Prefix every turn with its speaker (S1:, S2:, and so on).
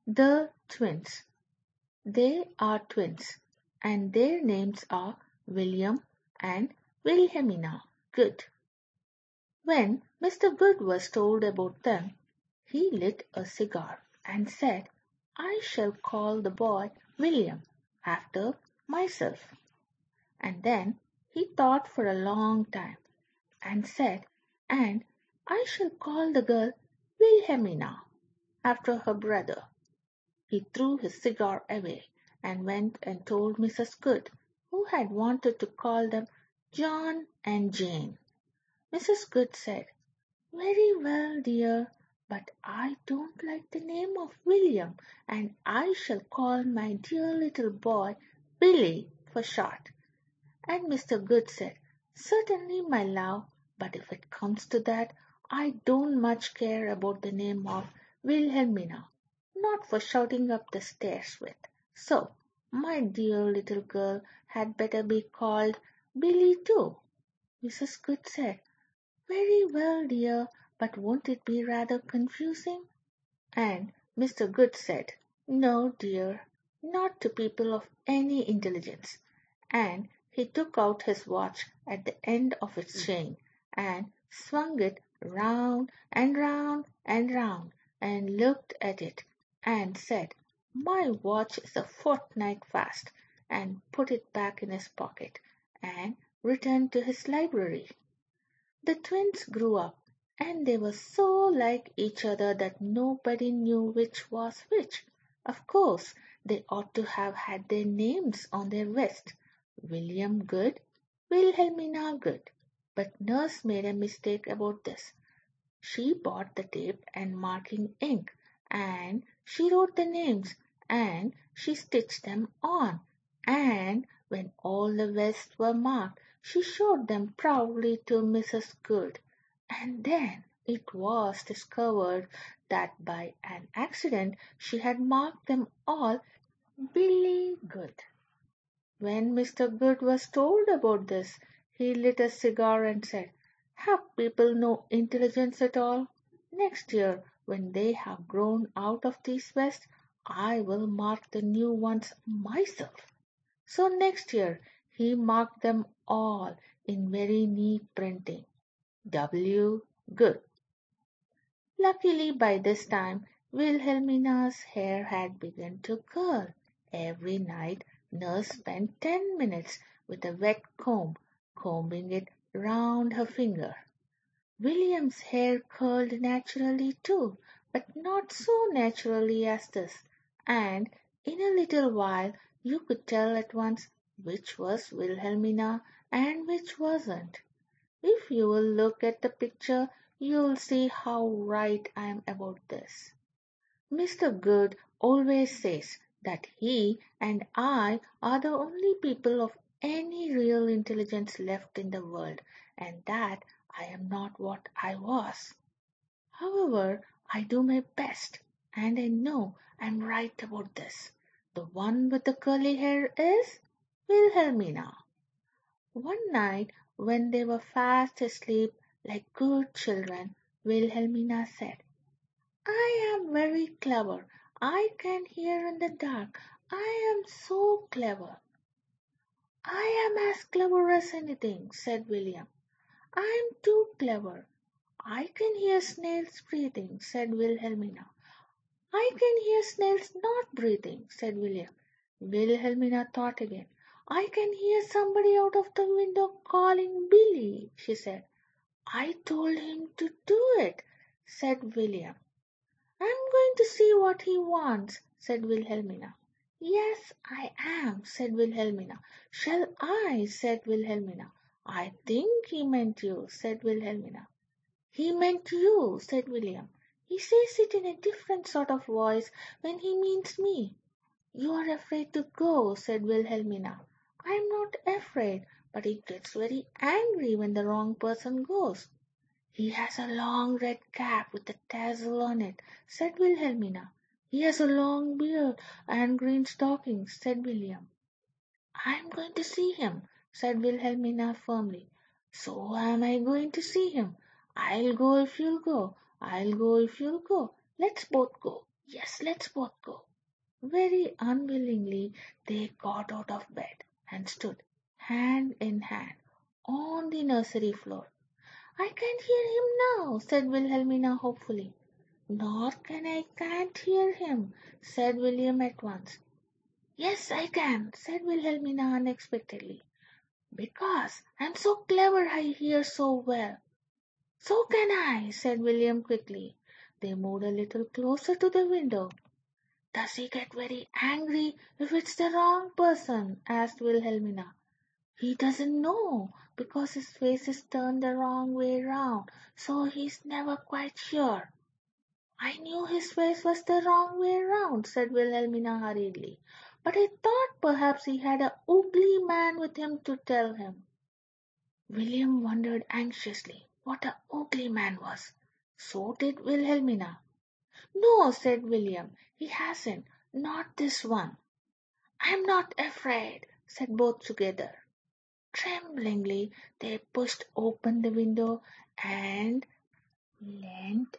S1: The twins. They are twins, and their names are William and Wilhelmina Good. When Mr. Good was told about them, he lit a cigar and said, "I shall call the boy William, after myself." And then he thought for a long time, and said, "And I shall call the girl Wilhelmina, after her brother." He threw his cigar away, and went and told Mrs. Good, who had wanted to call them John and Jane. Mrs. Good said, "Very well, dear, but I don't like the name of William, and I shall call my dear little boy Billy for short." And Mr. Good said, "Certainly, my love, but if it comes to that, I don't much care about the name of Wilhelmina, not for shouting up the stairs with. So, my dear little girl had better be called Billy too." Mrs. Good said, "Very well, dear, but won't it be rather confusing?" And Mr. Good said, "No, dear, not to people of any intelligence." And he took out his watch at the end of its chain, and swung it round and round and round, and looked at it, and said, "My watch is a fortnight fast," and put it back in his pocket, and returned to his library. The twins grew up, and they were so like each other that nobody knew which was which. Of course, they ought to have had their names on their vest, William Good, Wilhelmina Good. But nurse made a mistake about this. She bought the tape and marking ink, and she wrote the names, and she stitched them on, and when all the vests were marked, she showed them proudly to Mrs. Good. And then it was discovered that by an accident she had marked them all Billy Good. When Mr. Good was told about this, he lit a cigar and said, "Have people no intelligence at all? Next year, when they have grown out of these vests, I will mark the new ones myself." So next year he marked them all in very neat printing, W. Good. Luckily by this time Wilhelmina's hair had begun to curl. Every night nurse spent 10 minutes with a wet comb combing it round her finger. William's hair curled naturally too, but not so naturally as this, and in a little while you could tell at once which was Wilhelmina and which wasn't. If you will look at the picture, you'll see how right I am about this. Mr. Good always says that he and I are the only people of any real intelligence left in the world, and that I am not what I was. However, I do my best, and I know I'm right about this. The one with the curly hair is Wilhelmina. One night, when they were fast asleep like good children, Wilhelmina said, "I am very clever. I can hear in the dark. I am so clever." "I am as clever as anything," said William. "I am too clever." "I can hear snails breathing," said Wilhelmina. "I can hear snails not breathing," said William. Wilhelmina thought again. "I can hear somebody out of the window calling Billy," she said. "I told him to do it," said William. "I'm going to see what he wants," said Wilhelmina. "Yes, I am," said Wilhelmina. "Shall I?" said Wilhelmina. "I think he meant you," said Wilhelmina. "He meant you," said William. "He says it in a different sort of voice when he means me." "You are afraid to go," said Wilhelmina. "I am not afraid, but he gets very angry when the wrong person goes." "He has a long red cap with a tassel on it," said Wilhelmina. "He has a long beard and green stockings," said William. "I am going to see him," said Wilhelmina firmly. "So am I going to see him. I'll go if you'll go. I'll go if you'll go. Let's both go." Yes, let's both go. Very unwillingly they got out of bed and stood hand in hand on the nursery floor. I can't hear him now, said Wilhelmina hopefully. Nor can I can't hear him, said William at once. Yes, I can, said Wilhelmina unexpectedly. Because I'm so clever I hear so well. So can I, said William quickly. They moved a little closer to the window. Does he get very angry if it's the wrong person? Asked Wilhelmina. He doesn't know, because his face is turned the wrong way round, so he's never quite sure. I knew his face was the wrong way round, said Wilhelmina hurriedly, but I thought perhaps he had a ugly man with him to tell him. William wondered anxiously what a ugly man was. So did Wilhelmina. No, said William, he hasn't, not this one. I'm not afraid, said both together. Tremblingly they pushed open the window and leaned